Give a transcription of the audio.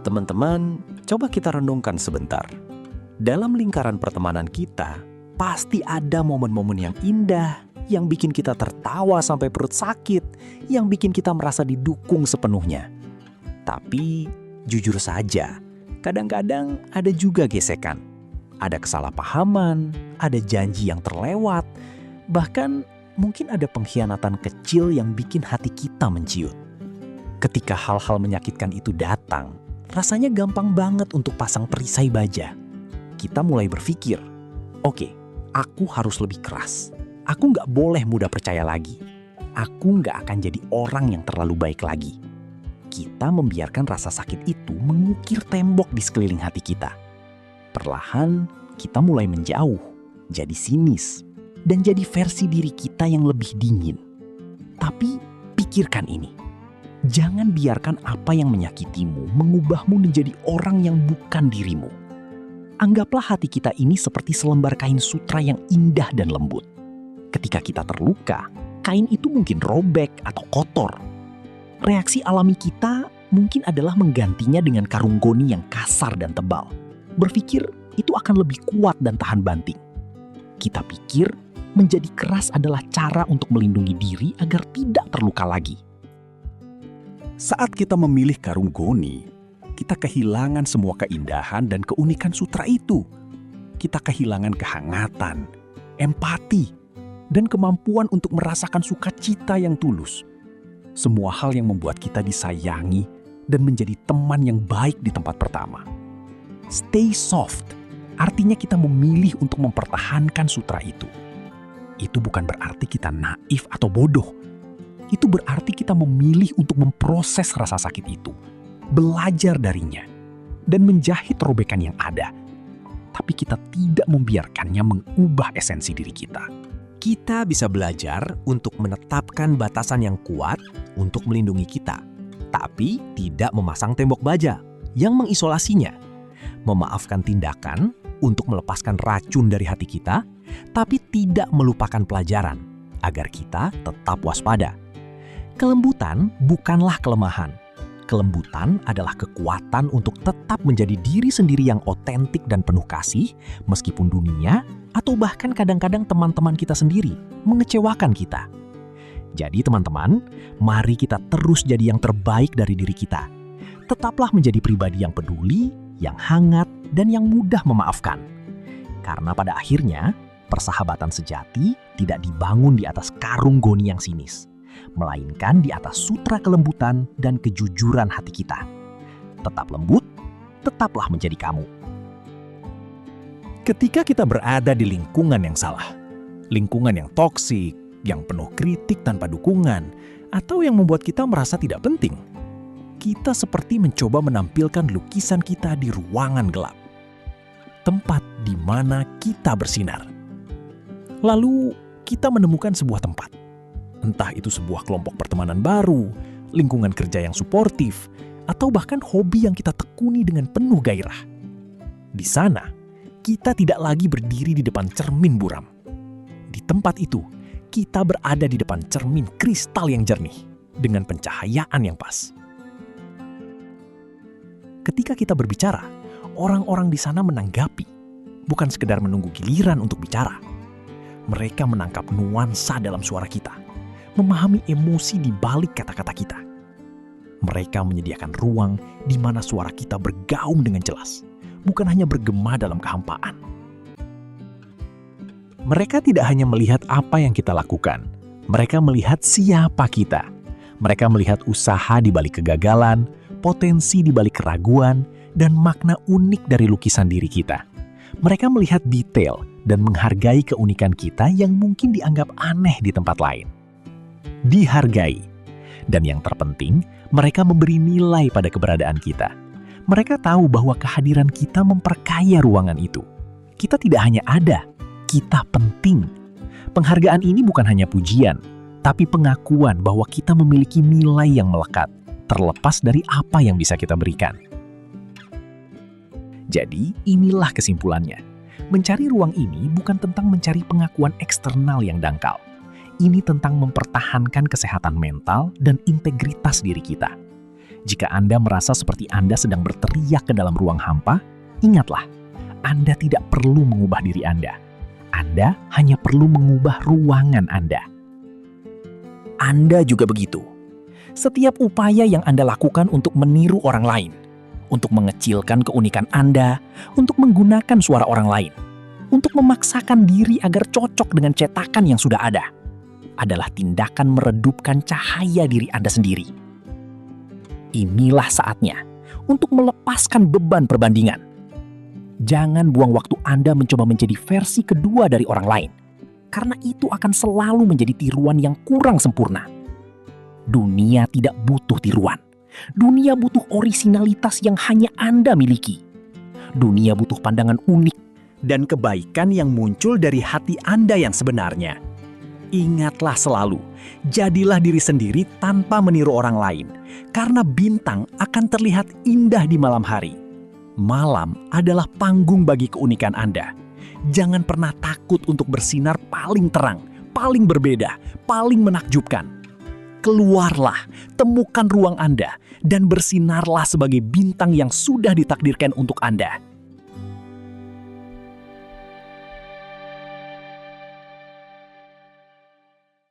Teman-teman, coba kita renungkan sebentar. Dalam lingkaran pertemanan kita, pasti ada momen-momen yang indah, yang bikin kita tertawa sampai perut sakit, yang bikin kita merasa didukung sepenuhnya. Tapi, jujur saja, kadang-kadang ada juga gesekan. Ada kesalahpahaman, ada janji yang terlewat, bahkan mungkin ada pengkhianatan kecil yang bikin hati kita menciut. Ketika hal-hal menyakitkan itu datang, rasanya gampang banget untuk pasang perisai baja. Kita mulai berpikir, oke, aku harus lebih keras. Aku nggak boleh mudah percaya lagi. Aku nggak akan jadi orang yang terlalu baik lagi. Kita membiarkan rasa sakit itu mengukir tembok di sekeliling hati kita. Perlahan, kita mulai menjauh, jadi sinis, dan jadi versi diri kita yang lebih dingin. Tapi, pikirkan ini. Jangan biarkan apa yang menyakitimu mengubahmu menjadi orang yang bukan dirimu. Anggaplah hati kita ini seperti selembar kain sutra yang indah dan lembut. Ketika kita terluka, kain itu mungkin robek atau kotor. Reaksi alami kita mungkin adalah menggantinya dengan karung goni yang kasar dan tebal. Berpikir itu akan lebih kuat dan tahan banting. Kita pikir menjadi keras adalah cara untuk melindungi diri agar tidak terluka lagi. Saat kita memilih karung goni, kita kehilangan semua keindahan dan keunikan sutra itu. Kita kehilangan kehangatan, empati, dan kemampuan untuk merasakan sukacita yang tulus. Semua hal yang membuat kita disayangi dan menjadi teman yang baik di tempat pertama. Stay soft, artinya kita memilih untuk mempertahankan sutra itu. Itu bukan berarti kita naif atau bodoh. Itu berarti kita memilih untuk memproses rasa sakit itu, belajar darinya, dan menjahit robekan yang ada. Tapi kita tidak membiarkannya mengubah esensi diri kita. Kita bisa belajar untuk menetapkan batasan yang kuat untuk melindungi kita, tapi tidak memasang tembok baja yang mengisolasinya. Memaafkan tindakan untuk melepaskan racun dari hati kita, tapi tidak melupakan pelajaran agar kita tetap waspada. Kelembutan bukanlah kelemahan. Kelembutan adalah kekuatan untuk tetap menjadi diri sendiri yang otentik dan penuh kasih, meskipun dunia atau bahkan kadang-kadang teman-teman kita sendiri mengecewakan kita. Jadi teman-teman, mari kita terus jadi yang terbaik dari diri kita. Tetaplah menjadi pribadi yang peduli, yang hangat, dan yang mudah memaafkan. Karena pada akhirnya, persahabatan sejati tidak dibangun di atas karung goni yang sinis, melainkan di atas sutra kelembutan dan kejujuran hati kita. Tetap lembut, tetaplah menjadi kamu. Ketika kita berada di lingkungan yang salah, lingkungan yang toksik, yang penuh kritik tanpa dukungan, atau yang membuat kita merasa tidak penting, kita seperti mencoba menampilkan lukisan kita di ruangan gelap. Tempat di mana kita bersinar. Lalu kita menemukan sebuah tempat. Entah itu sebuah kelompok pertemanan baru, lingkungan kerja yang suportif, atau bahkan hobi yang kita tekuni dengan penuh gairah. Di sana, kita tidak lagi berdiri di depan cermin buram. Di tempat itu, kita berada di depan cermin kristal yang jernih, dengan pencahayaan yang pas. Ketika kita berbicara, orang-orang di sana menanggapi, bukan sekedar menunggu giliran untuk bicara. Mereka menangkap nuansa dalam suara kita, memahami emosi di balik kata-kata kita. Mereka menyediakan ruang di mana suara kita bergaung dengan jelas, bukan hanya bergema dalam kehampaan. Mereka tidak hanya melihat apa yang kita lakukan, mereka melihat siapa kita. Mereka melihat usaha di balik kegagalan, potensi di balik keraguan, dan makna unik dari lukisan diri kita. Mereka melihat detail dan menghargai keunikan kita yang mungkin dianggap aneh di tempat lain. Dihargai. Dan yang terpenting, mereka memberi nilai pada keberadaan kita. Mereka tahu bahwa kehadiran kita memperkaya ruangan itu. Kita tidak hanya ada, kita penting. Penghargaan ini bukan hanya pujian, tapi pengakuan bahwa kita memiliki nilai yang melekat, terlepas dari apa yang bisa kita berikan. Jadi, inilah kesimpulannya. Mencari ruang ini bukan tentang mencari pengakuan eksternal yang dangkal. Ini tentang mempertahankan kesehatan mental dan integritas diri kita. Jika Anda merasa seperti Anda sedang berteriak ke dalam ruang hampa, ingatlah, Anda tidak perlu mengubah diri Anda. Anda hanya perlu mengubah ruangan Anda. Anda juga begitu. Setiap upaya yang Anda lakukan untuk meniru orang lain, untuk mengecilkan keunikan Anda, untuk menggunakan suara orang lain, untuk memaksakan diri agar cocok dengan cetakan yang sudah ada, adalah tindakan meredupkan cahaya diri Anda sendiri. Inilah saatnya untuk melepaskan beban perbandingan. Jangan buang waktu Anda mencoba menjadi versi kedua dari orang lain, karena itu akan selalu menjadi tiruan yang kurang sempurna. Dunia tidak butuh tiruan. Dunia butuh orisinalitas yang hanya Anda miliki. Dunia butuh pandangan unik dan kebaikan yang muncul dari hati Anda yang sebenarnya. Ingatlah selalu, jadilah diri sendiri tanpa meniru orang lain, karena bintang akan terlihat indah di malam hari. Malam adalah panggung bagi keunikan Anda. Jangan pernah takut untuk bersinar paling terang, paling berbeda, paling menakjubkan. Keluarlah, temukan ruang Anda, dan bersinarlah sebagai bintang yang sudah ditakdirkan untuk Anda.